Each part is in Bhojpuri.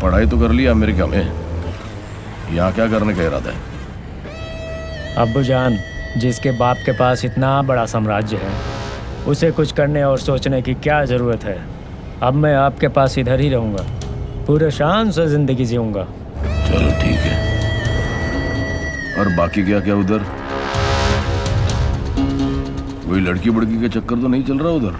पढ़ाई तो कर लिया अमेरिका में, यहाँ क्या करने का इरादा है? अब्बूजान, जिसके बाप के पास इतना बड़ा साम्राज्य है, उसे कुछ करने और सोचने की क्या ज़रूरत है? अब मैं आपके पास इधर ही रहूँगा, पूरे शान से ज़िंदगी जीऊँगा। चलो ठीक है। और बाकी क्या क्या उधर? कोई लड़की बड़की का चक्कर तो नहीं चल रहा उधर?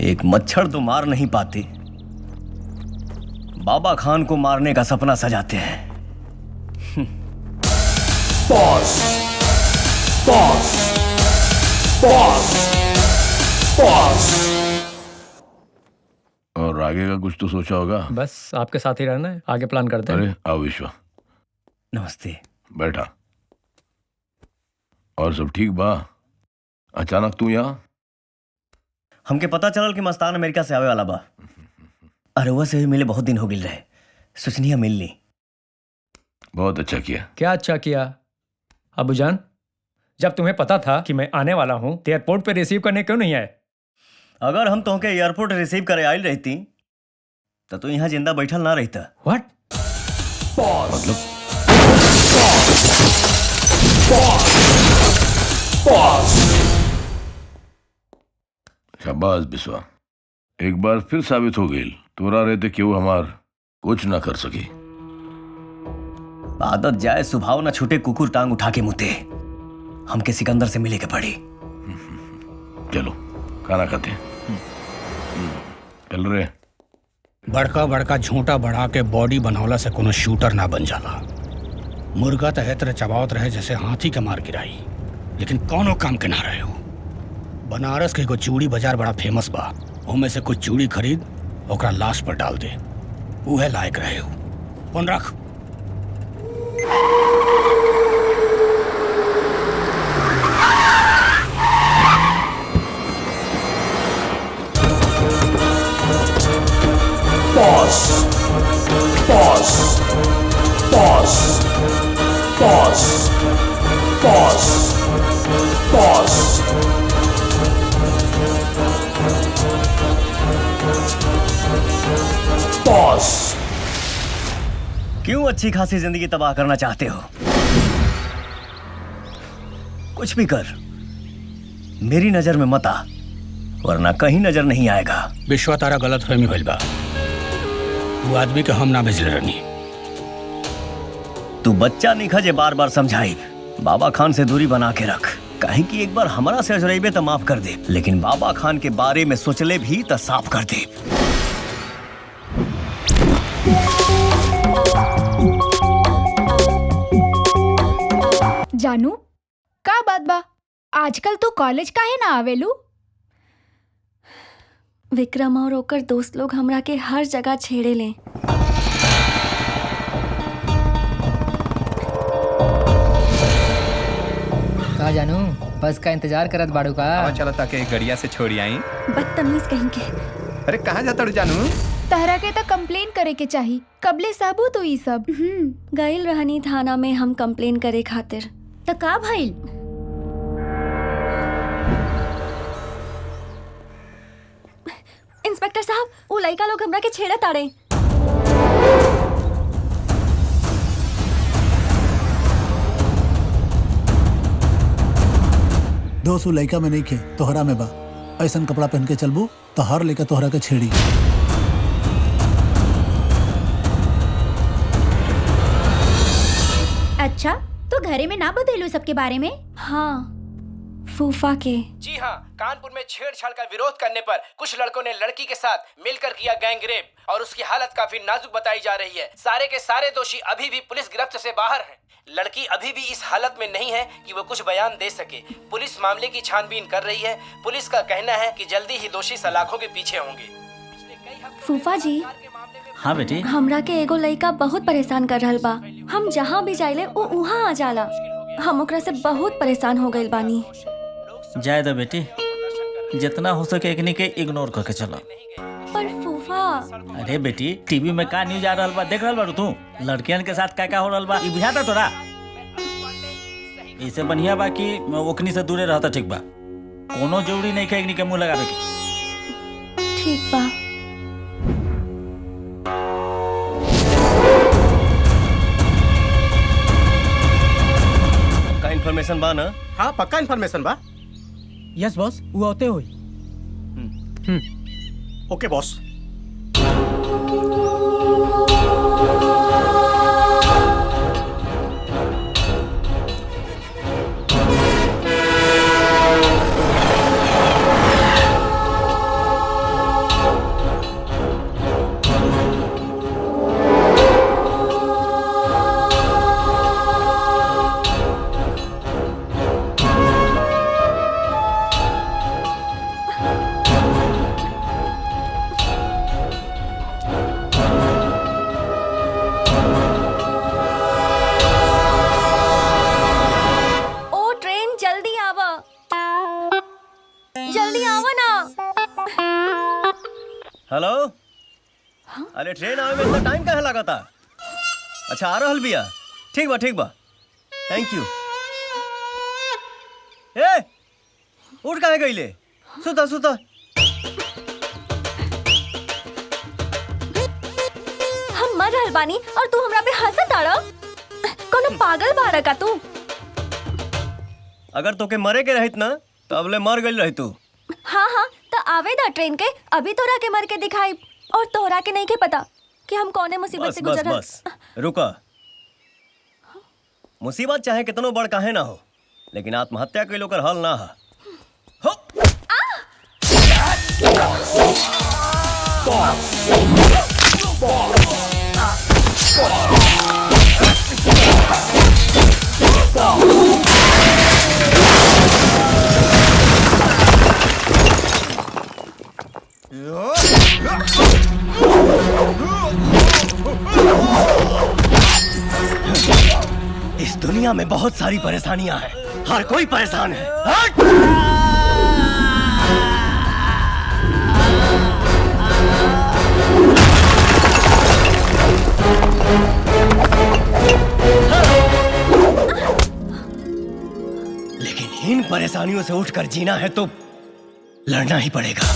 एक मच्छर तो मार नहीं पाते, बाबा खान को मारने का सपना सजाते हैं। बॉस बॉस बॉस और आगे का कुछ तो सोचा होगा। बस आपके साथ ही रहना है, आगे प्लान करते हैं। अरे आओ विश्वा, नमस्ते। बैठा। और सब ठीक बा? अचानक तू यहाँ? हमके पता चलल कि मस्तान अमेरिका से आवे वाला बा। अरुआ से भी मिले बहुत दिन हो गिल रहे, सोचनी मिल ली। बहुत अच्छा किया। क्या अच्छा किया अबूजान? जब तुम्हें पता था कि मैं आने वाला हूँ तो एयरपोर्ट पे रिसीव करने क्यों नहीं आए? अगर हम तुमके एयरपोर्ट रिसीव करे आई रहती तो तू यहाँ जिंदा बैठल ना रहता। व्हाट? मतलब शाबाश बिस्वा, एक बार फिर साबित हो गई तोरा रहते क्यों हमार कुछ ना कर सकी। आदत जाए स्वभाव ना छूटे, कुकुर टांग उठा के मुते। हमके सिकंदर से मिले के पड़ी। चलो खाना खाते हैं। चल रहे। बड़का बड़का झूठा बढ़ा के बॉडी बनौला से कोनो शूटर ना बन जाला। मुर्गा तो तरह चबावत रहे जैसे हाथी के मार गिराई, लेकिन कौनो काम के ना रहे हो। बनारस के एगो चूड़ी बाजार बड़ा फेमस बा, उनमें से कुछ चूड़ी खरीद ओकरा लाश पर डाल दे, उहे लायक रहे हो। फोन रख। क्यों अच्छी खासी जिंदगी तबाह करना चाहते हो? कुछ भी कर, मेरी नजर में मत आ, वरना कहीं नजर नहीं आएगा। विश्वा तारा गलत फहमी भइल बा। वो आदमी के हम ना भेजले रहनी। तू बच्चा नहीं खजे बार बार समझाई। बाबा खान से दूरी बना के रख, कहीं कि एक बार हमारा से अजरइबे तो माफ कर दे, लेकिन बाबा खान के बारे में सोचले भी तो साफ कर दे। जानू का बात बा, आजकल तो कॉलेज काहे ना आवेलू? विक्रम और ओकर दोस्त लोग हमरा के हर जगह छेड़े ले। का जानू बस का इंतजार करत बाड़ू का? चलो ताके गड़िया से छोड़ी आई। बदतमीज कहीं के। अरे कहाँ जाता रू जानू? तहरा के तो कंप्लेन करे के चाही, कबले सबूत हुई सब। गइल रहनी थाना में हम कंप्लेन करे खातिर। तो का भइल? इंस्पेक्टर साहब, वो लड़का लोग हमरा के छेड़े ताड़े। दोस्त लड़का में नहीं खे, तोहरा में बा। ऐसा कपड़ा पहन के चलबू तो हर लड़का तोहरा के छेड़ी। अच्छा, तो घरे में ना बतेलू सबके बारे में? हाँ, फूफा के। जी हाँ, कानपुर में छेड़छाड़ का विरोध करने पर कुछ लड़कों ने लड़की के साथ मिलकर किया गैंग रेप और उसकी हालत काफी नाजुक बताई जा रही है। सारे के सारे दोषी अभी भी पुलिस गिरफ्त से बाहर हैं। लड़की अभी भी इस हालत में नहीं है कि वो कुछ बयान दे सके। पुलिस मामले की छानबीन कर रही है। पुलिस का कहना है कि जल्दी ही दोषी सलाखों के पीछे होंगे। फूफा जी। हाँ बेटी। हमरा के एगो लड़का बहुत परेशान कर रहल बा। हम जहाँ भी जाइले वो वहाँ आ जाला। हम ओकरा से बहुत परेशान हो गइल बानी। जाए दो बेटी, जितना हो सके एकनी के इग्नोर करके चलो। पर फूफा। अरे बेटी, टीवी में का न्यूज आ रहल बा देख रहल बारू तू? लड़कियन के साथ क्या हो रहल बा ई बुझाता तोरा? इससे बढ़िया बा कि ओकनी से दूरे रहता ठीक बा। कोनो जरूरी नहीं है एकनी के मुंह लगावे के। ठीक बा। का इन्फॉर्मेशन बा ना? हाँ पक्का इन्फॉर्मेशन बा। यस बॉस, वो होते हुई। ओके बॉस। जल्दी आवा ना। हेलो। अरे ट्रेन आवे में इतना टाइम काहे लगा था? अच्छा आ रहल बिया। ठीक बा थैंक यू। ए उठ काहे गईले? सुता हम मर रहल बानी और तू हमरा पे हंसत आड़ा? कोनो पागल बाड़ा का तू? अगर तोके मरे के रहित ना तो अबले मर गई रही तू। हाँ तो आवेदा ट्रेन के अभी तोरा के मर के दिखाई और तोरा के नहीं के पता कि हम कौने मुसीबत से गुजर बस रुका। मुसीबत चाहे कितनो बड़ काहे ना हो, लेकिन आत्महत्या के लोकर हल ना है। इस दुनिया में बहुत सारी परेशानियां हैं, हर कोई परेशान है। लेकिन इन परेशानियों से उठकर जीना है तो लड़ना ही पड़ेगा।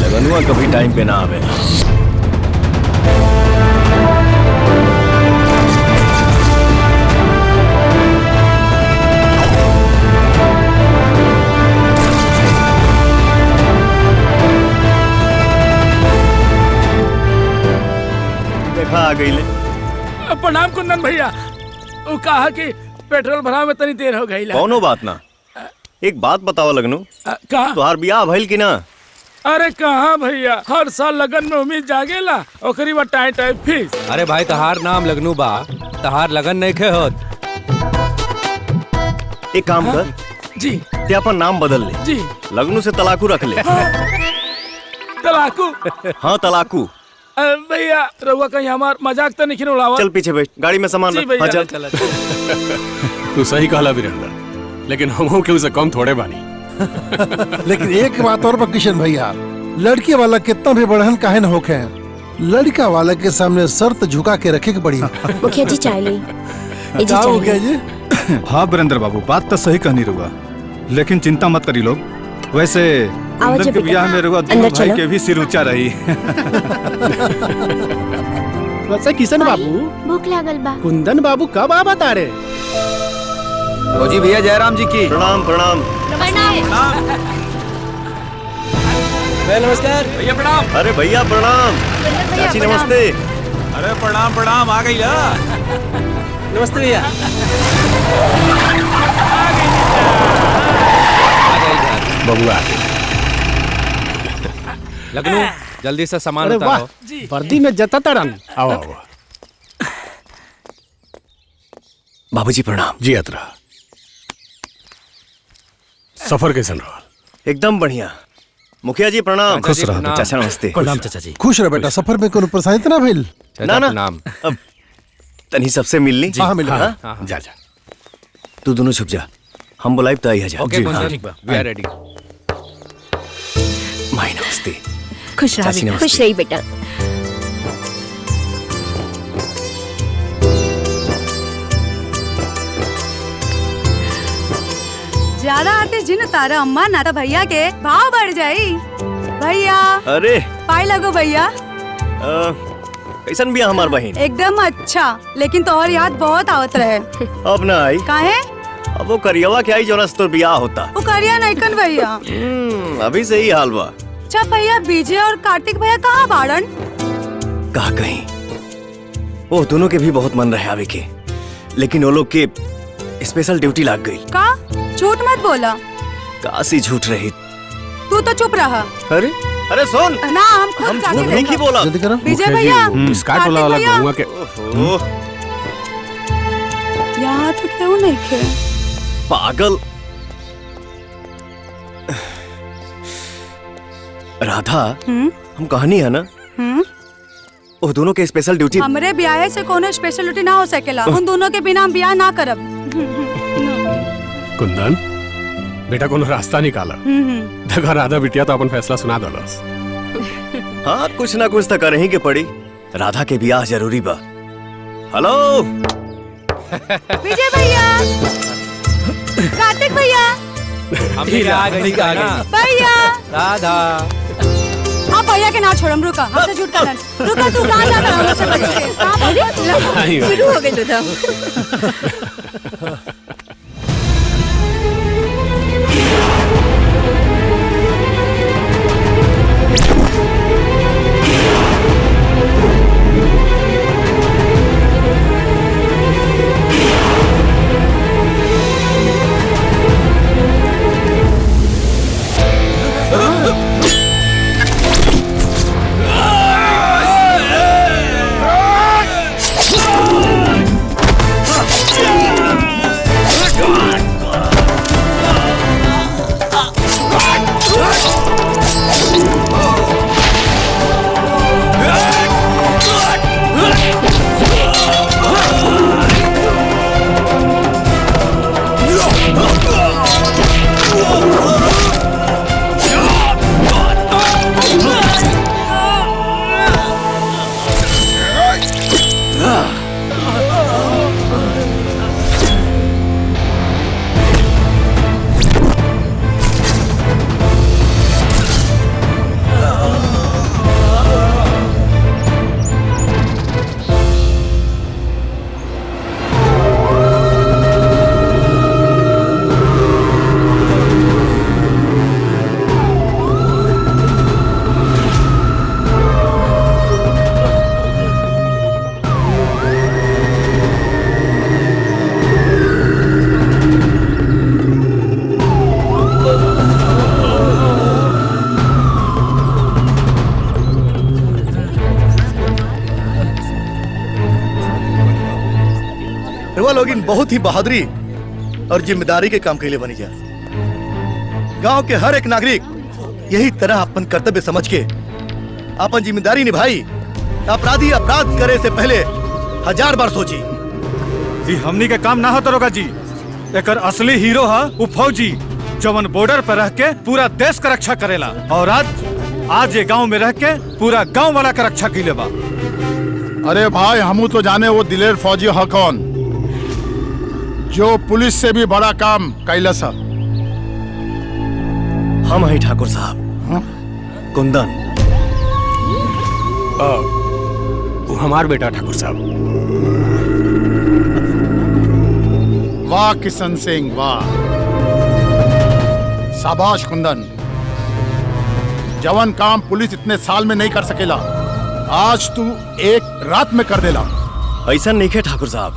लगनुआ कभी टाइम पे ना आवेला। देखा आ गई ले। प्रणाम कुंदन भैया। वो कहा कि पेट्रोल भरा में तनी देर हो गई। कौनो बात ना। एक बात बताओ लगनू, कहा तुहार बियाह भइल कि ना? अरे कहाँ भैया, हर साल लगन में उम्मीद जागेला ओकरी बा टाइम फीस। अरे भाई तहार नाम लगनू बा, तहार लगन नहीं खे होत। एक काम कर जी, ते अपन नाम बदल ले जी, लगनू से तलाकू रख ले। तलाकू? हाँ तलाकू। भैया रहुआ कहीं हमार मजाक तो नहीं उड़ावा। चल पीछे बैठ, गाड़ी में सामान रख। हाँ, चल। तू सही कहला वीरेंद्र, लेकिन हम के उसे कम थोड़े बानी। लेकिन एक बात और किशन भैया, लड़की वाला कितना भी बढ़न काहे न होखे, लड़का वाला के सामने शर्त झुका के रखे के पड़ी। मुखिया जी चाय ली। मुखिया जी। हाँ वीरेंद्र बाबू, बात तो सही कहनी रुआ, लेकिन चिंता मत करी लोग। वैसे कुंदन के ब्याह में रुआ दोनों भाई के भी सिर ऊंचा रही। वैसे किशन बाबू, भूख लागल बा। कुंदन बाबू कब आ बता रहे? जी भैया जयराम जी की प्रणाम। नमस्कार भैया। प्रणाम। अरे भैया प्रणाम। चाची नमस्ते। अरे प्रणाम आ गई। नमस्ते भैया। बबुआ लगनू जल्दी से सामान अरे वाह, उतारो। वर्दी में जता तड़न। आओ। बाबूजी प्रणाम। जी अतरा, सफर कैसन रहा? एकदम बढ़िया। मुखिया जी प्रणाम। खुश रहो। चाचा नमस्ते। प्रणाम चाचा जी। खुश रह बेटा, सफर में कोनो परेशानी तो ना भइल? ना अब तनी सबसे मिल ली। हाँ मिल। जा तू दोनों छुप जा, हम बुलाइब तो आई जा। ओके कुंदन, ठीक बा, वी आर रेडी। माई नमस्ते। खुश चाची रही, नमस्ते। खुश रही बेटा। ज्यादा आटे जिन तारा अम्मा ना तो भैया के भाव बढ़ जाई। भैया अरे पाई लगो भैया। कैसन बिया हमार बहन? एकदम अच्छा, लेकिन तोहर याद बहुत आवत रहे। अब ना आई। काहे? अब वो करियवा के आई जोनस तो बिया होता। वो करिया नहीं कन भैया। अभी से ही हाल बा। अच्छा भैया, विजय और कार्तिक भैया कहाँ बाड़न? कहा कहीं वो दोनों के भी बहुत मन रहे आवे के, लेकिन वो लोग के स्पेशल ड्यूटी लग गई। का? झूठ मत बोला। काशी झूठ रही। तू तो चुप रहा। अरे अरे सुन ना हम खुद जाके नहीं की बोला विजय भैया स्कार्ट वाला घुमा के यहाँ तो क्यों नहीं खे पागल। राधा हम कहानी है ना वो दोनों के स्पेशल ड्यूटी। हमरे ब्याह से कोनो स्पेशल ड्यूटी ना हो सकेला। उन दोनों के बिना हम ब्याह ना करब। कुंदन बेटा कोनो रास्ता निकाला। देखा राधा बिटिया तो अपन फैसला सुना दलस। हाँ कुछ ना कुछ तो कर ही के पड़ी। राधा के ब्याह जरूरी बा। हेलो विजय भैया, कार्तिक भैया, हम भी आ गए भैया राधा। आप भैया के ना छोड़म। रुका हमसे झूठ करन। रुका तू कहाँ जा रहा है मुझसे बच के? कहाँ शुरू हो गई था। लोगिन बहुत ही बहादुरी और जिम्मेदारी के काम के लिए बनी जा। गांव के हर एक नागरिक यही तरह अपन कर्तव्य समझ के अपन जिम्मेदारी निभाई। अपराधी अपराध करे से पहले 1000 बार सोची। जी हमनी के काम ना हो दरोगा जी। एकर असली हीरो है वो फौजी जवन बॉर्डर पर रह के पूरा देश का रक्षा करेला। और आज ये गांव में रह के पूरा गांव वाला का रक्षा की लेबा। अरे भाई हमू तो जाने वो दिलेर फौजी है कौन जो पुलिस से भी बड़ा काम कैलस है। हम हैं ठाकुर साहब। कुंदन वो हमार बेटा ठाकुर साहब। वाह किशन सिंह वाह, शाबाश कुंदन। जवान काम पुलिस इतने साल में नहीं कर सकेला, आज तू एक रात में कर देला। ऐसा नहीं है ठाकुर साहब।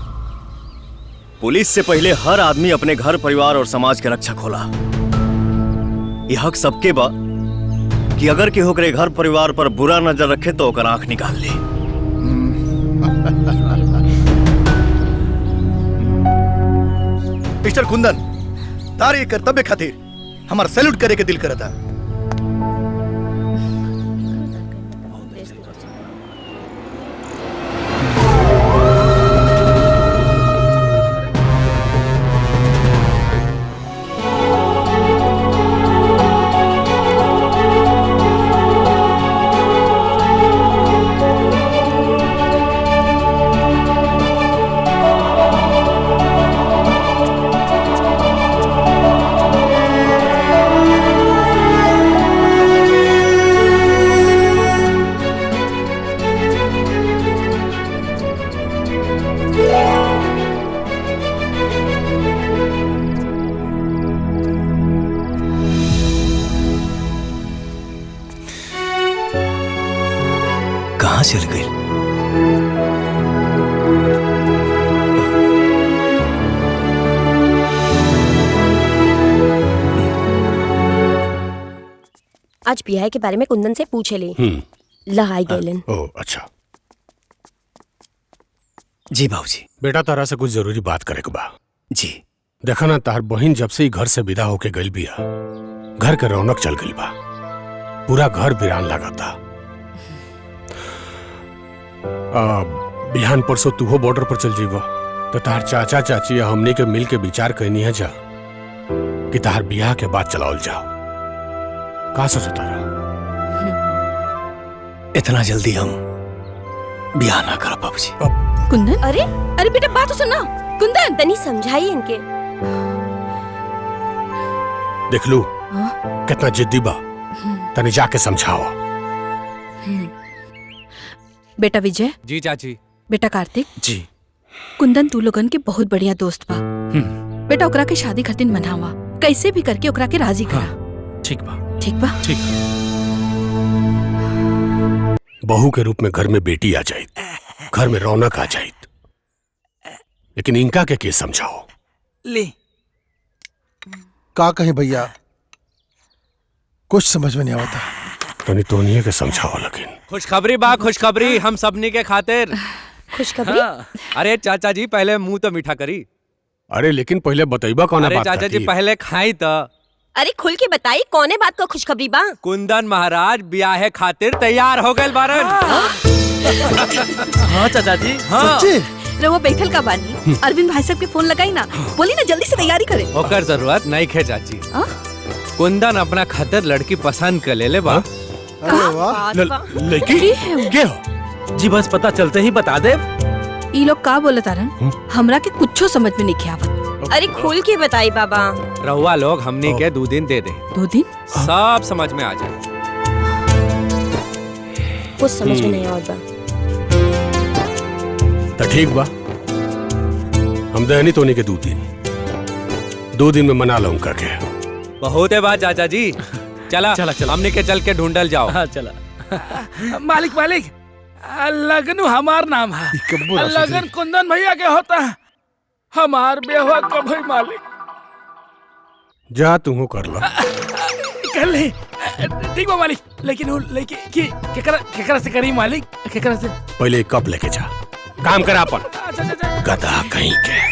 पुलिस से पहले हर आदमी अपने घर परिवार और समाज के रक्षक होला। यह हक सबके बा कि अगर केहू के घर परिवार पर बुरा नजर रखे तो ओकर आंख निकाल ले। मिस्टर कुंदन, तारे कर्तव्य खातिर हमारा सैल्यूट करे के दिल करता। कहाँ चल गई? आज बियाह के बारे में कुंदन से पूछे ले। लाई गैलन। ओ अच्छा। जी बाबूजी। बेटा तारा से कुछ जरूरी बात करे के बा। जी। देखा ना तार बहन जब से ही घर से विदा होके गई बिया, घर के रौनक चल गई बा, पूरा घर वीरान लगा था। बिहान परसों तूहो बॉर्डर पर चल जीबो तो तार चाचा चाची या हमने के मिल के विचार कहनी है जा कि तार बियाह के बाद चलाओल जाओ। का सोचा तारा? इतना जल्दी हम बियाह ना करा बाबूजी। कुंदन, अरे बेटा बात तो सुनना। कुंदन तनी समझाइए इनके। देख लू कितना जिद्दी बा, तनी जाके समझाओ। बेटा विजय। जी चाची। बेटा कार्तिक। जी। कुंदन तू लोगन के बहुत बढ़िया दोस्त बा। बेटा ओकरा के शादी खातिर मनावा, कैसे भी करके ओकरा के राजी करा। ठीक बा। ठीक बा। ठीक। बहू के रूप में घर में बेटी आ जाए, घर में रौनक आ जाए, लेकिन इनका के समझाओ। ले का कहे भैया, कुछ समझ में नहीं आता। तनी तोनिए के समझाओ। लेकिन खुशखबरी बा, खुशखबरी हम सबनी के खातिर। खुशखबरी? अरे चाचा जी पहले मुंह तो मीठा करी। अरे लेकिन पहले बताइबा कौन बात। अरे चाचा जी पहले खाई तो। अरे खुल के बताई कौने बात का खुशखबरी बा? कुंदन महाराज ब्याह खातिर तैयार हो गए बारन। हाँ चाचा जी। हाँ। रहुआ बैठल का बानी, अरविंद भाई साहब के फोन लगाई ना, बोली ना जल्दी से तैयारी करे। ओकर जरूरत नहीं खे चाची। कुंदन अपना खातिर लड़की पसंद कर ले बा। लड़की के हो? जी बस पता चलते ही बता दे। ई लोग का बोले तारन, हमरा के कुछो समझ में नहीं आवत। अरे खुल के बताई बाबा। रहुआ लोग हमनी के 2 दिन दे दे। 2 दिन? सब समझ में आ जाए। कुछ समझ में नहीं आवत बा। तो ठीक बा, हम देहनी तोनी के 2 दिन में मना लो उनका के। बहुत है बात चाचा जी। चला हमने के चल के ढूंढल जाओ। हाँ चला। मालिक मालिक, लगन हमार नाम है, लगन कुंदन भैया के होता है, हमार बेहुआ कब है मालिक? जा तू कर लो। कर ले। ठीक बा मालिक, लेकिन वो लेके केकरा से करी मालिक? केकरा से? पहले एक कप लेके जा, काम करा अपन। गधा कहीं के।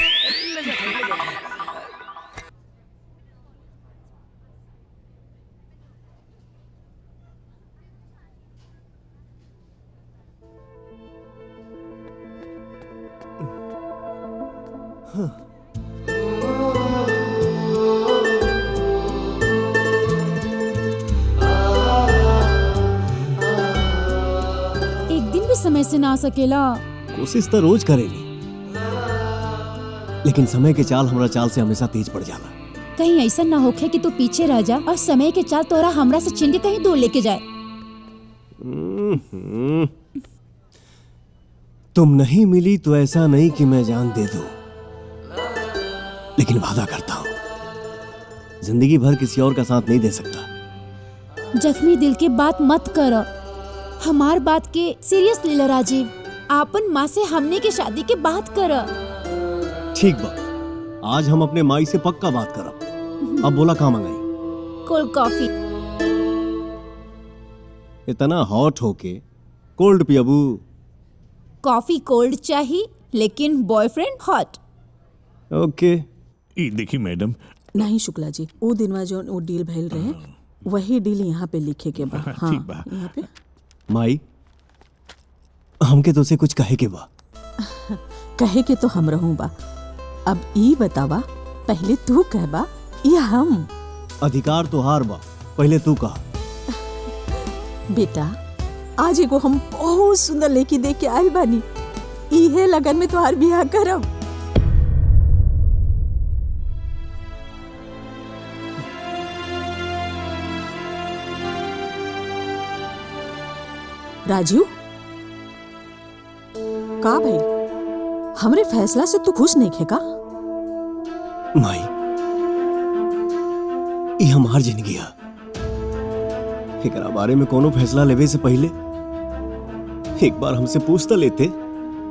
एक दिन भी समय से ना आ सकेला। कोशिश तो रोज करेली, लेकिन समय के चाल हमरा चाल से हमेशा तेज पड़ जाला। कहीं ऐसा ना होखे कि तू पीछे रह जा और समय के चाल तोरा हमरा से छीन के कहीं दूर लेके जाए। तुम नहीं मिली तो ऐसा नहीं कि मैं जान दे दूं, लेकिन वादा करता हूं जिंदगी भर किसी और का साथ नहीं दे सकता। जख्मी दिल की बात मत करो, हमार बात के सीरियस ले लो राजीव। आपन माँ से हमने के शादी के बात करो। ठीक बा, आज हम अपने माई से पक्का बात करब। अब बोला कहाँ मंगाई? Cold coffee. इतना हॉट होके कोल्ड पियाबू? कॉफी कोल्ड चाहिए, लेकिन बॉयफ्रेंड हॉट। ओके। ई देखी मैडम। नहीं शुक्ला जी, वो दिनवा जो वो डील भइल रहे वही डील यहाँ पे लिखे के बा। हाँ, ठीक बा। यहाँ पे माई हमके तो से कुछ कहे के बा। कहे के तो हम रहूं बा। अब ई बतावा, पहले तू कहबा या हम? अधिकार तो हार बा, पहले तू कहा। बेटा आज एगो हम बहुत सुंदर लड़की देख के आयल बानी, इहे लगन में तोहार बियाह करब। राजू का भाई, हमरे फैसला से तू खुश नहीं खेका? माई ये हमार जिंदगी है, एकरा बारे में कोनो फैसला लेवे से पहले एक बार हमसे पूछ तो लेते।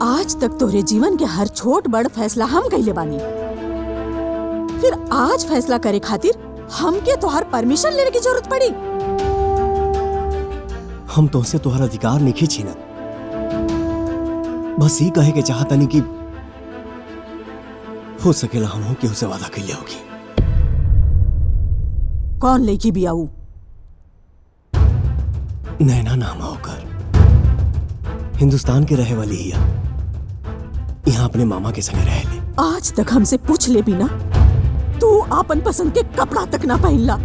आज तक तोरे जीवन के हर छोट बड़ फैसला हम कइले बानी, फिर आज फैसला करे खातिर हमके तोहार परमिशन लेने की जरूरत पड़ी? हम तुमसे तोहर अधिकार नहीं छीनत, बस ही कहे के चाहतनी कि हो सकेला हम केहू से वादा कैले होगी। कौन लेकी भी आऊ? नैना नाम होकर हिंदुस्तान के रहे वाली हिया, यहाँ अपने मामा के संग रह ले। आज तक हमसे पूछ ले बिना तू आपन पसंद के कपड़ा तक ना पहनला,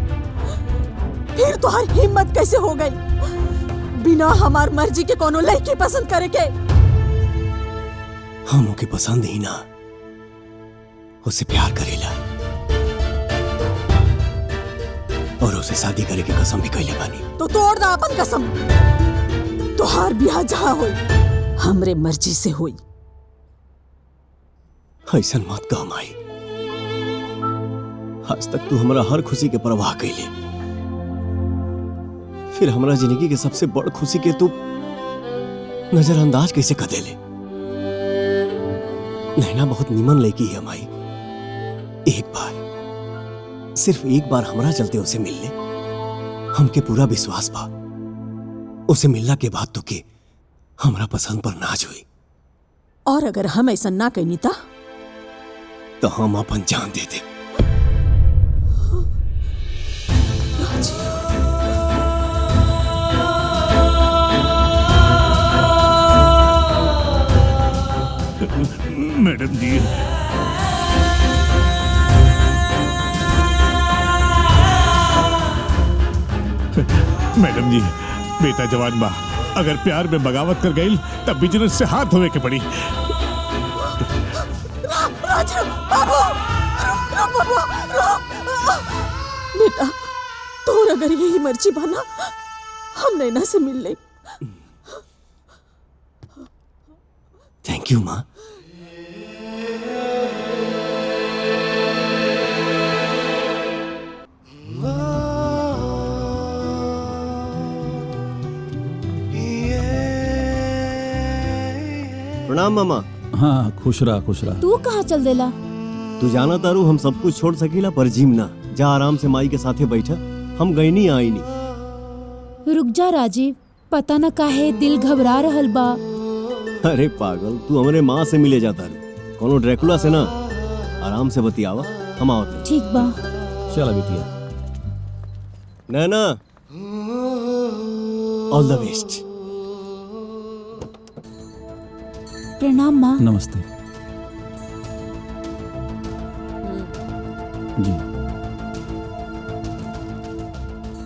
फिर तो हर हिम्मत कैसे हो गई बिना हमार मर्जी के कोनो लड़की पसंद करे के? हम ओके पसंद ही ना, उसे प्यार करेला और उसे शादी करे के कसम भी कैले बानी। तो तोड़ दा अपन कसम। तोहार ब्याह जहाँ होई हमरे मर्जी से होई। ऐसा मत कह माई, आज तक तू हमारा हर खुशी के परवाह कैले, फिर हमारा जिंदगी के सबसे बड़ खुशी के तू नजरअंदाज कैसे कर देले? नैना बहुत निमन लड़की है माई, एक बार, सिर्फ एक बार हमरा चलते उसे मिल ले, हमके पूरा विश्वास बा उसे मिलना के बाद तो के हमरा पसंद पर नाज हुई। और अगर हम ऐसा ना कहनी तो हम अपन जान दे दे। मैडम जी, मैडम जी, बेटा जवान बा, अगर प्यार में बगावत कर गई तब बिजनेस से हाथ धोवे के पड़ी। राजू, बाबू, रुक बाबू, रुक। बेटा, तोर अगर यही मर्जी बना, हम नैना से मिल ले। थैंक यू माँ। प्रणाम मामा। हाँ, खुश रहा खुश रहा। तू कहाँ चल देला? तू जाना तारू हम सब कुछ छोड़ सकीला, पर जिम ना जा, आराम से माई के साथे बैठा, हम गई नहीं आई नहीं। रुक जा राजीव, पता न काहे दिल घबरा रहल बा। अरे पागल, तू हमारे माँ से मिले जाता रे, कोनो ड्रैकुला से ना, आराम से बतियावा, हम आवते। ठीक बा। चला बिटिया। नैना, ऑल द बेस्ट। प्रणाम माँ। नमस्ते जी।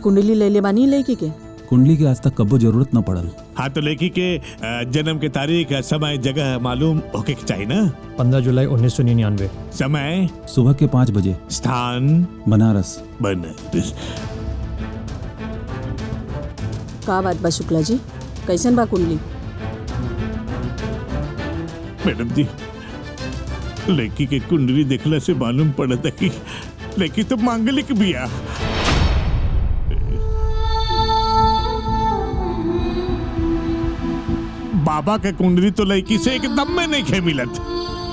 कुंडली ले ले बानी लड़की के? कुंडली के आज तक कब्बो जरूरत न पड़ल। हाँ, तो लड़की के जन्म के तारीख, समय, जगह मालूम होके चाहिए ना? 15 जुलाई 1999। समय सुबह के 5 बजे। स्थान बनारस। बनारस। का बात बा शुक्ला जी, कैसन बा कुंडली? मैडम जी, लड़की के कुंडली देखला से मालूम पड़ा था कि लड़की तो मांगलिक बिया। बाबा के कुंडली तो लड़की से एकदम में नहीं खे मिलत।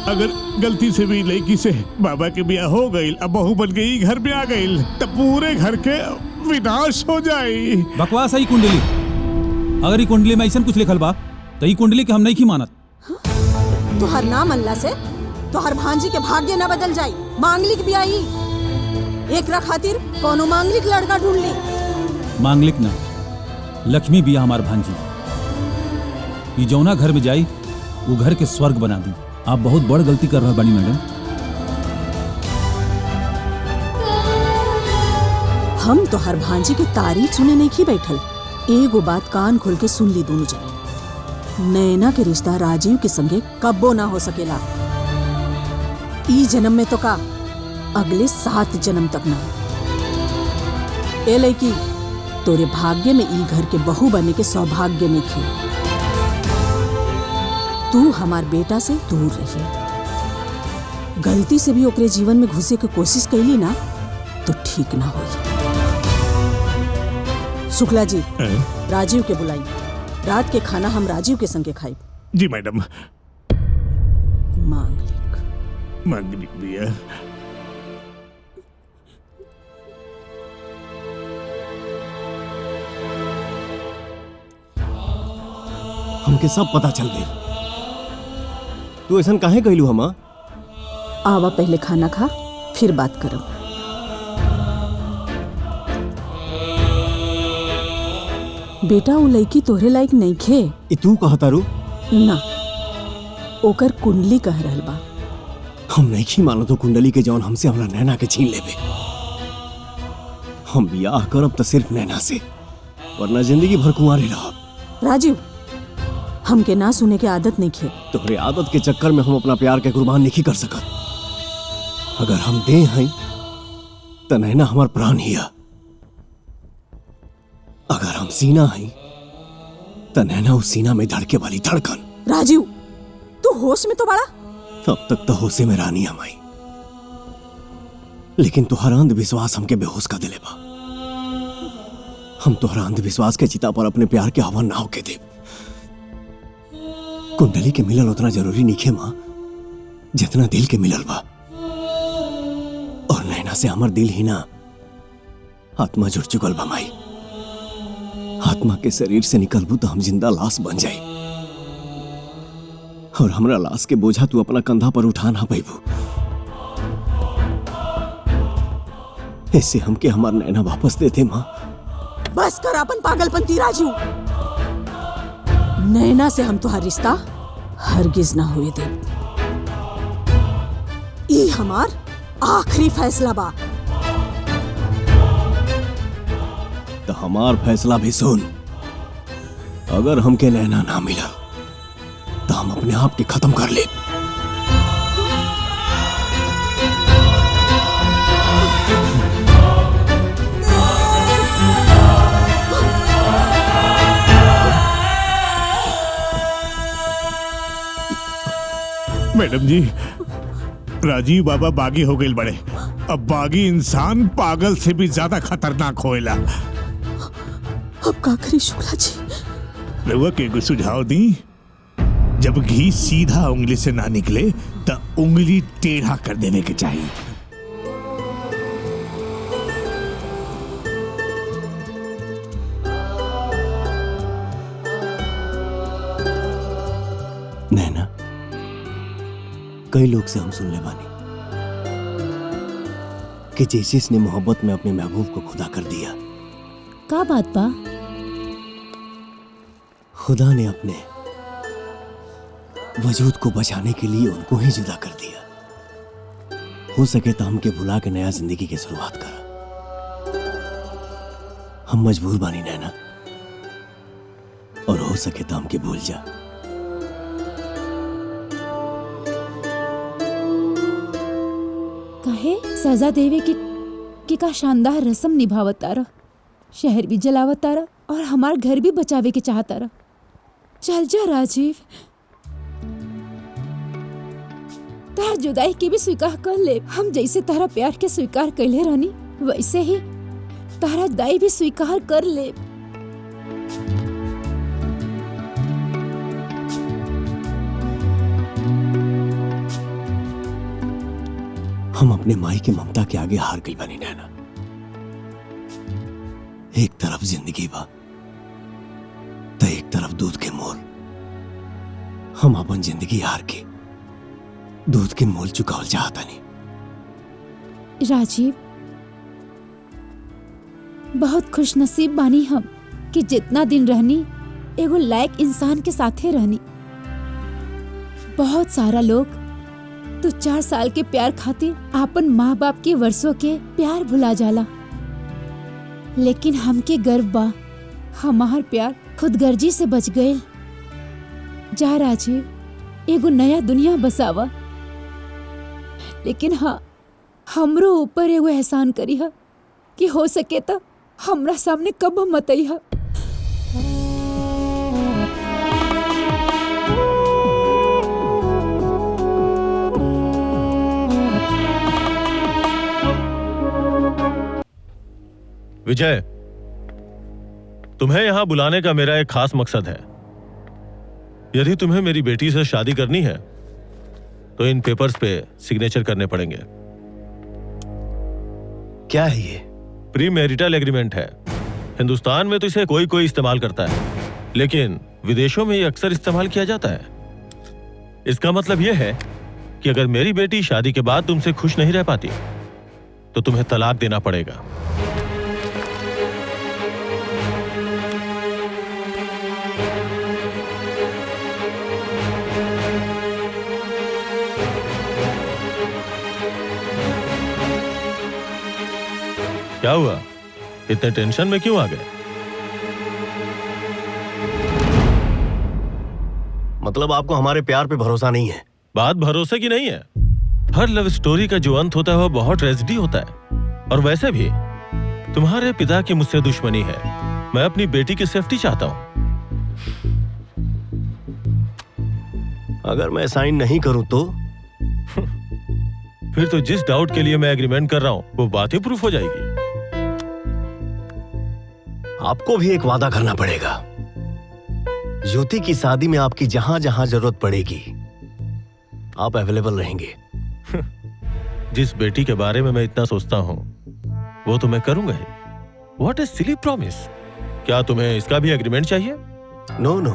अगर गलती से भी लड़की से बाबा के बिया हो गई, अब बहू बन गई, घर में आ गई, तो पूरे घर के विनाश हो जाए। बकवास है कुंडली। अगर ये कुंडली में ऐसा कुछ लिखल बा तो ये कुंडली के हम नहीं की मानत। तोहर नाम अल्लाह से तोहर भांजी के भाग्य न बदल जाई। मांगलिक भी आई, एक खातिर कोनो मांगलिक लड़का ढूंढ ली। मांगलिक ना, लक्ष्मी बिया हमार भांजी। ये जौना घर में जाई वो घर के स्वर्ग बना दी। आप बहुत बड़ गलती कर रहे बानी मैडम। हम तोहर भांजी की तारीफ सुने नहीं की बैठल। एगो बात कान खोल के सुन ली दोनों जने, नैना के रिश्ता राजीव के संगे कब्बो ना हो सकेला। ई जन्म में तो का, अगले 7 जन्म तक ना। ए लड़की, तोरे भाग्य में ई घर के बहू बने के सौभाग्य नहीं खे। तू हमार बेटा से दूर रही। गलती से भी ओकरे जीवन में घुसे के कोशिश कैली ना तो ठीक ना होई। शुक्ला जी, राजीव के बुलाई। रात के खाना हम राजीव के संगे खाई। जी मैडम। मांगलिक भैया। हमके सब पता चल गई। तू ऐसा काहे कहलू हम? आवा पहले खाना खा फिर बात करब। बेटा वो लड़की तोहरे लायक नहीं खे। ई तू कहता रू? ना, ओकर कुंडली कह रहल बा। हम नहीं मानो तो कुंडली के जौन हमसे हमरा नैना के छीन लेबे। हम बियाह करब तो सिर्फ नैना से, वरना जिंदगी भर कुंवारे रहब। राजीव, हमके ना सुने के आदत नहीं खे। तोहरे आदत के चक्कर में हम अपना प्यार के कुर्बान नहीं कर सकत। अगर हम दे हैं तो नैना हमार प्राण हिया, अगर हम सीना हैं तो नैना उस सीना में धड़के वाली धड़कन। राजीव, तू होश में तो बड़ा। अब तक तो होशे में रानी हमारी, लेकिन तुहरा अंधविश्वास हमके बेहोश कर दिले बा। हम तुहरा अंधविश्वास के चिता पर अपने प्यार के हवन ना होके दे। कुंडली के मिलल उतना जरूरी नहीं है माँ जितना दिल के मिलल बा। और नैना से हमार दिल ही ना आत्मा जुड़ चुकल बा माई। आत्मा के शरीर से निकलबू तो हम जिंदा लाश बन जाए, और हमरा लाश के बोझा तू अपना कंधा पर उठा ना पैबू। ऐसे हमके हमार नैना वापस देते माँ। बस कर अपन पागलपंती राजू। नैना से हम तुहार रिश्ता हरगिज ना हुए दे। ई हमार आखिरी फैसला बा। तो हमार फैसला भी सुन। अगर हमके नैना ना मिला तो हम अपने आप के खत्म कर ले। मैडम जी, राजीव बाबा बागी हो गए बड़े। अब बागी इंसान पागल से भी ज्यादा खतरनाक होएला। अब का करी शुक्ला जी? रउआ के कोई सुझाव दी? जब घी सीधा उंगली से ना निकले तो उंगली टेढ़ा कर देने के चाहिए। नैना, कई लोग से हम सुन ले बानी कि जेसिस ने मोहब्बत में अपने महबूब को खुदा कर दिया। का बात बा? खुदा ने अपने वजूद को बचाने के लिए उनको ही जुदा कर दिया। हो सके तो हमके भुला के नया जिंदगी की शुरुआत करा। हम मजबूर बानी नैना, और हो सके तो हमके भूल जा। काहे सजा देवे की का शानदार रस्म निभावतारा, शहर भी जलावतारा और हमार घर भी बचावे के चाहतारा। चल जा राजीव, तार जुदाई के भी स्वीकार कर ले। हम जैसे तारा प्यार के स्वीकार कैले रहनी, वैसे ही तारा दाई भी स्वीकार कर ले। हम अपने माई के ममता के आगे हार गई बनी नैना। एक तरफ जिंदगी बा तो एक तरफ दूध के मोल। हम अपन जिंदगी हार के दूध के मोल चुकावल चाहता नहीं। राजीव, बहुत खुशनसीब बानी हम कि जितना दिन रहनी एगो लायक इंसान के साथे रहनी। बहुत सारा लोग तो 4 साल के प्यार खातिर आपन माँ बाप के वर्षों के प्यार भुला जाला, लेकिन हमके गर्व बा हमार प्यार खुदगर्जी से बच गए। जा राजीव, एगो नया दुनिया बसावा। लेकिन हाँ, हमरो ऊपर एगो एहसान करी हा कि हो सके तो हमरा सामने कब मत आइहा। विजय, तुम्हें यहां बुलाने का मेरा एक खास मकसद है। यदि तुम्हें मेरी बेटी से शादी करनी है तो इन पेपर्स पे सिग्नेचर करने पड़ेंगे। क्या है ये? प्री मैरिटल एग्रीमेंट है। हिंदुस्तान में तो इसे कोई कोई इस्तेमाल करता है, लेकिन विदेशों में ये अक्सर इस्तेमाल किया जाता है। इसका मतलब यह है कि अगर मेरी बेटी शादी के बाद तुमसे खुश नहीं रह पाती तो तुम्हें तलाक देना पड़ेगा। क्या हुआ? इतने टेंशन में क्यों आ गए? मतलब आपको हमारे प्यार पे भरोसा नहीं है? बात भरोसे की नहीं है। हर लव स्टोरी का जो अंत होता है वो बहुत ट्रेजेडी होता है। और वैसे भी तुम्हारे पिता की मुझसे दुश्मनी है। मैं अपनी बेटी की सेफ्टी चाहता हूं। अगर मैं साइन नहीं करूं तो? फिर तो जिस डाउट के लिए मैं एग्रीमेंट कर रहा हूं वो बात ही प्रूफ हो जाएगी। आपको भी एक वादा करना पड़ेगा। ज्योति की शादी में आपकी जहां जहां जरूरत पड़ेगी आप अवेलेबल रहेंगे। जिस बेटी के बारे में मैं इतना सोचता हूं वो तो मैं करूंगा ही। व्हाट इज सिली प्रॉमिस? क्या तुम्हें इसका भी एग्रीमेंट चाहिए? नो नो,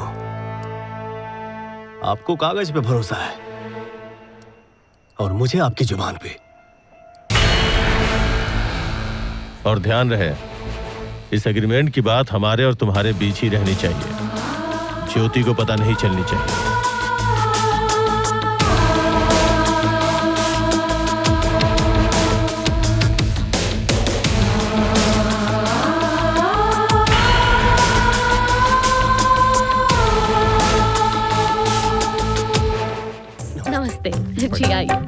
आपको कागज पे भरोसा है और मुझे आपकी जुबान पे। और ध्यान रहे, इस एग्रीमेंट की बात हमारे और तुम्हारे बीच ही रहनी चाहिए। ज्योति को पता नहीं चलनी चाहिए। नमस्ते जी, आइए।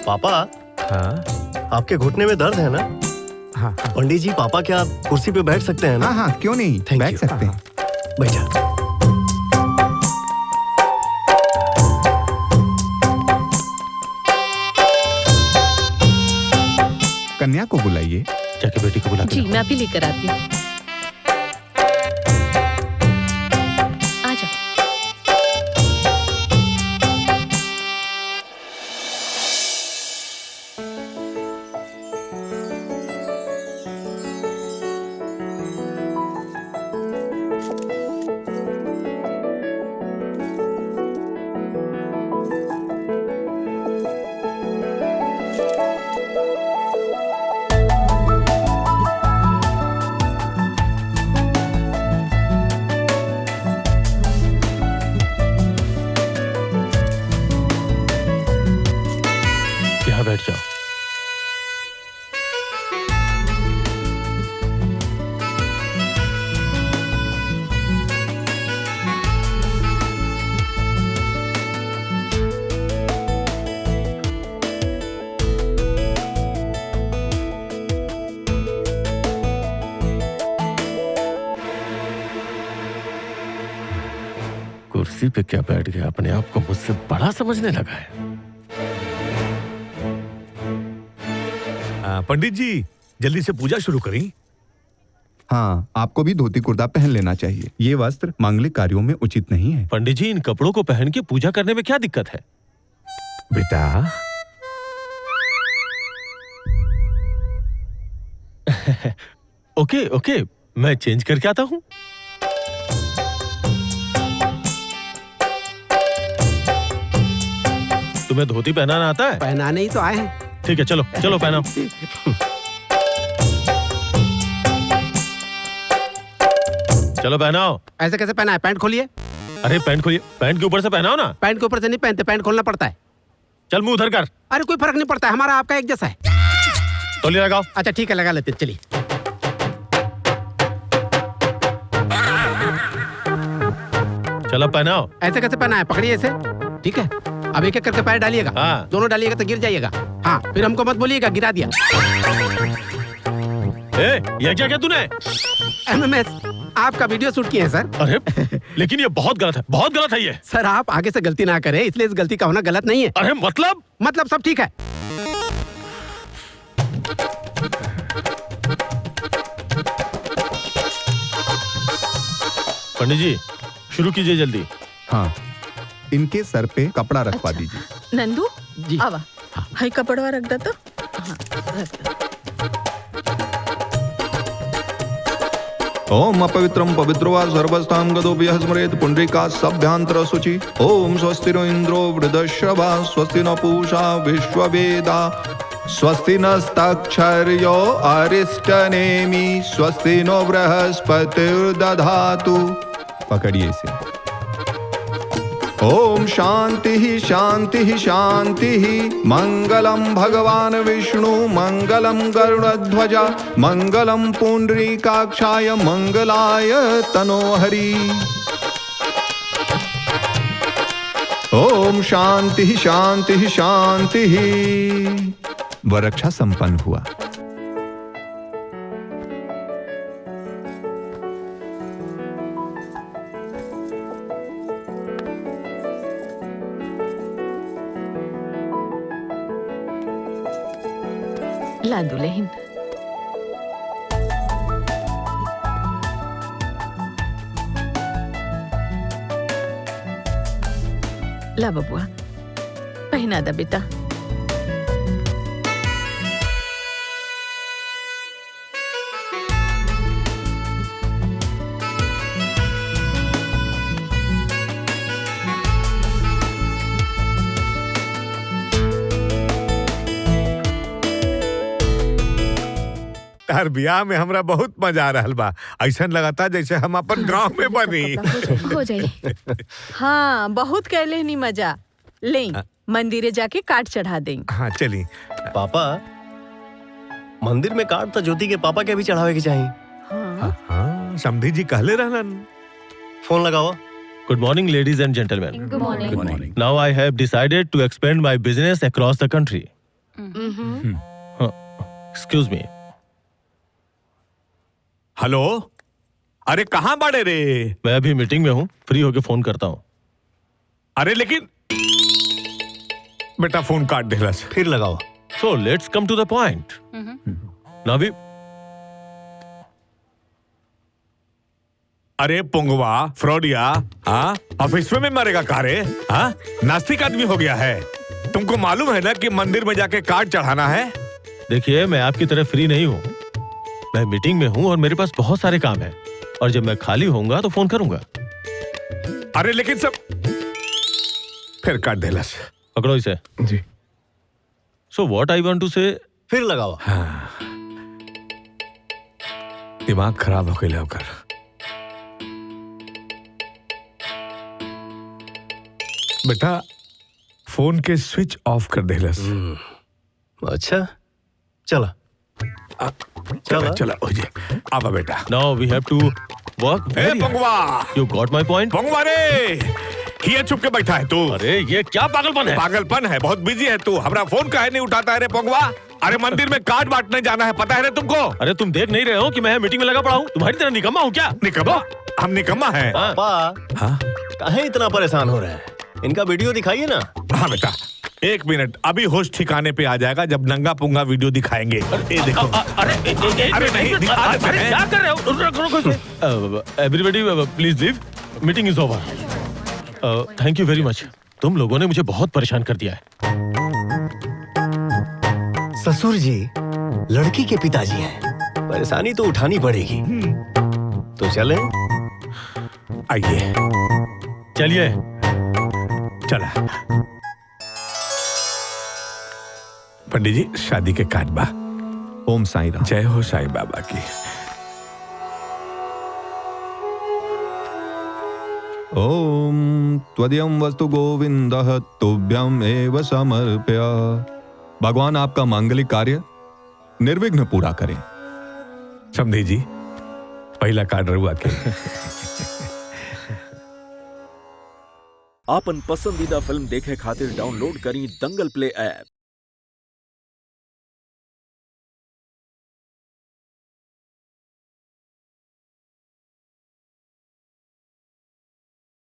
पापा, हाँ? आपके घुटने में दर्द है ना? हाँ। पंडित जी, पापा क्या आप कुर्सी पे बैठ सकते हैं ना? हाँ, क्यों नहीं, बैठ सकते हैं। बैठा। कन्या को बुलाइए। जाके बेटी को बुला जी, मैं अभी लेकर आती हूँ। बैठ जाओ। कुर्सी पे क्या बैठ गया, अपने आप को मुझसे बड़ा समझने लगा है। पंडित जी, जल्दी से पूजा शुरू करें। हाँ, आपको भी धोती कुर्ता पहन लेना चाहिए। ये वस्त्र मांगलिक कार्यों में उचित नहीं है। पंडित जी, इन कपड़ों को पहन के पूजा करने में क्या दिक्कत है? बेटा, ओके ओके, मैं चेंज करके आता हूँ। तुम्हें धोती पहनाना आता है? पहनाने ही तो आए हैं। ठीक है, चलो चलो पहनाओ। चलो पहनाओ। ऐसे कैसे पहना है? पैंट खोलिए। अरे पैंट खोलिए, पैंट के ऊपर से पहनाओ ना। पैंट के ऊपर से नहीं पहनते, पैंट खोलना पड़ता है। चल मुंह उधर कर। अरे कोई फर्क नहीं पड़ता, हमारा आपका एक जैसा है। तौलिया लगाओ। अच्छा ठीक है, लगा लेते, चलिए। चलो पहनाओ। ऐसे कैसे पहना है? पकड़िए ऐसे। ठीक है, अब एक एक करके पैर डालिएगा। हाँ। दोनों डालिएगा तो गिर जाइएगा। हाँ, फिर हमको मत बोलिएगा गिरा दिया। ए, ये क्या किया तूने? MMS। आपका वीडियो शूट किए हैं सर। अरे लेकिन ये बहुत गलत है, बहुत गलत है ये। सर आप आगे से गलती ना करें, इसलिए इस गलती का होना गलत नहीं है। अरे मतलब सब ठीक है। पंडित जी शुरू कीजिए जल्दी। हाँ, इनके सर पे कपड़ा रखवा दीजिए। नंदू जी आवा, हाई कपड़वा रख दो तो। हाँ, रख दो। ओम अपवित्रम पवित्रो वा सर्वस्थां गदोभ्यः स्मरेत् पुंडरीका सभ्यांतर शुचि। ओम स्वस्तिरो इंद्रो वृद्धश्रवा स्वस्ति न पूषा विश्ववेदा स्वस्ति नस्तक्षर्यो अरिष्टनेमि स्वस्ति नो बृहस्पतिर्दधातु। पकड़िए इसे। ओम शांति शांति शांति। मंगलम भगवान विष्णु मंगलम गरुड़ध्वजा मंगलम पुंडरीकाक्षाय मंगलाय तनोहरि। ओम शांति शांति शांति। वरक्षा संपन्न हुआ। ला दुल्हन। ला बबुआ, पहना दा बेटा। तार ब्याह में हमरा बहुत मजा आ रहा बा। ऐसा लगाता जैसे हम अपन गांव में बनी। हो जाए। हाँ बहुत कहले नहीं मजा ले, मंदिरे जाके काट चढ़ा देंगे। हाँ चली। पापा मंदिर में काट तो ज्योति के पापा के भी चढ़ावे के चाहिए। हाँ समधी जी कहले रहलन। फोन लगाओ। Good morning, ladies and gentlemen. Good morning. Good morning. Now I have decided to expand my business across the country. Excuse me. Hello, अरे कहाँ बड़े रे? मैं अभी मीटिंग में हूँ, फ्री होके फोन करता हूँ। अरे लेकिन बेटा फोन काट दे रहा। फिर लगाओ। So let's come to the point. नाभी। अरे पुंगवा फ्रॉडिया, हाँ ऑफिस में मरेगा कारे? हाँ नास्तिक आदमी हो गया है। तुमको मालूम है ना कि मंदिर में जाके कार्ड चढ़ाना है। देखिए मैं आपकी तरह फ्री नहीं हूँ, मैं मीटिंग में हूँ और मेरे पास बहुत सारे काम है, और जब मैं खाली होऊंगा तो फोन करूंगा। अरे लेकिन सब फिर काट दे लस। पकड़ो इसे। जी। So what I want to say, फिर लगाओ। हाँ दिमाग खराब हो गया होकर। बेटा फोन के स्विच ऑफ कर दे लस। अच्छा चला चला चला हो जाए। आवा बेटा। now we have to work very hard. पंगवा, You got my point? पंगवा रे, ये चुप के बैठा है तू। अरे ये क्या पागलपन है? पागलपन है, बहुत बिजी है तू। हमारा फोन काहे नहीं उठाता है रे पंगवा? अरे मंदिर में कार्ड बांटने जाना है, पता है रे तुमको? अरे तुम देख नहीं रहे हो कि मैं मीटिंग में लगा पड़ा हूँ? तुम्हारी तरह निकम्मा हूँ क्या? निकम्मा? हम निकम्मा हैं। पापा हाँ काहे इतना परेशान हो रहे हैं? इनका वीडियो दिखाइए ना। हाँ बेटा एक मिनट, अभी होश ठिकाने पे आ जाएगा जब नंगा पुंगा वीडियो दिखाएंगे। ये देखो। अरे नहीं, अरे क्या कर रहे हो? Everybody please leave, meeting is over. Thank you very मच, तुम लोगों ने मुझे बहुत परेशान कर दिया है। ससुर जी लड़की के पिताजी हैं, परेशानी तो उठानी पड़ेगी। तो चले? आइए। चलिए। चला। पंडित जी शादी के कार्ड बा। ओम साईं राम। जय हो साईं बाबा की। ओम त्वदीयं वस्तु गोविंदः तुभ्यं एव समर्प्य। भगवान आपका मांगलिक कार्य निर्विघ्न पूरा करें। समझे जी, पहला कार्ड रुआ के। आपन पसंदीदा फिल्म देखे खातिर डाउनलोड करी दंगल प्ले ऐप।